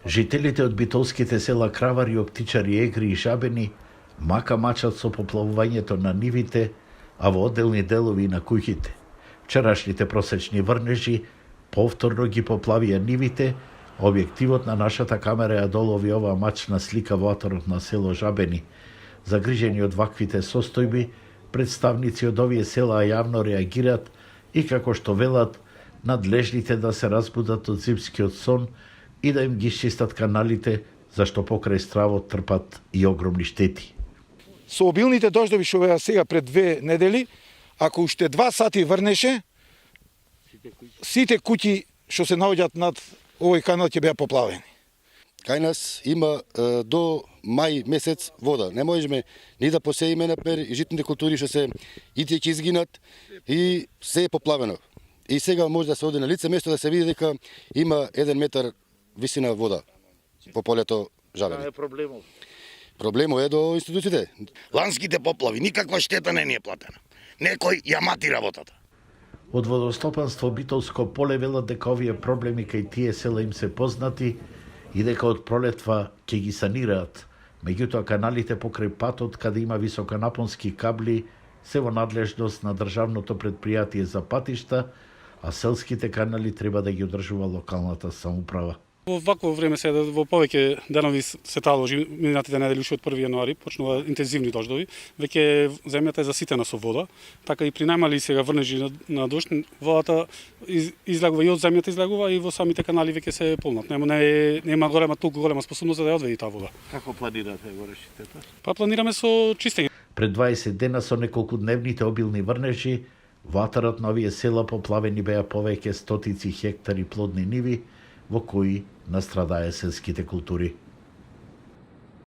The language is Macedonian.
Жителите од битолските села Кравари, Оптичари, Егри и Жабени мака мачат со поплавувањето на нивите, а во одделни делови и на куќите. Вчерашните просечни врнежи повторно ги поплавија нивите, објективот на нашата камера ја долови оваа мачна слика во атарот на село Жабени. Загрижени од ваквите состојби, представници од овие села јавно реагираат и како што велат, надлежните да се разбудат од зимскиот сон и да им ги чистат каналите, зашто покрај стравот трпат и огромни штети. Со обилните дождови што беа сега пред 2 недели, ако уште 2 сати врнеше, сите куќи што се наоѓаат над овој канал ќе беа поплавени. Кај нас има до мај месец вода. Не можеме ни да посеиме например и житните култури што се и тие ќе изгинат и се е поплавено. И сега може да се оди на лице место да се види дека има 1 метар висина вода по полето Жабени. Тоа е проблемот. Проблемот е до институциите. Ланските поплави, никаква штета не ни е платена. Некој ја мати работата. Од водостопанство Битолско поле велат дека овие проблеми кај тие села им се познати и дека од пролетва ќе ги санираат. Меѓутоа каналите покрај патот каде има високонапонски кабли се во надлежност на државното претпријатие за патишта, а селските канали треба да ги одржува локалната самоуправа. Во вакво време се во повеќе денови се таложи минатите недели уште од 1 јануари почнува интензивни дождови, веќе земјата е заситена со вода, така и при најмали сега врнежи на дожд, водата излегува и од земјата излегува и во самите канали веќе се полнат. Нема толку голема способност да ја одведи таа вода. Како планирате го решите тоа? Па планираме со чистење. Пред 20 дена со неколку дневните обилни врнежи, во атарот на овие села поплавени беа повеќе стотици хектари плодни ниви, во кои настрадаа селските култури.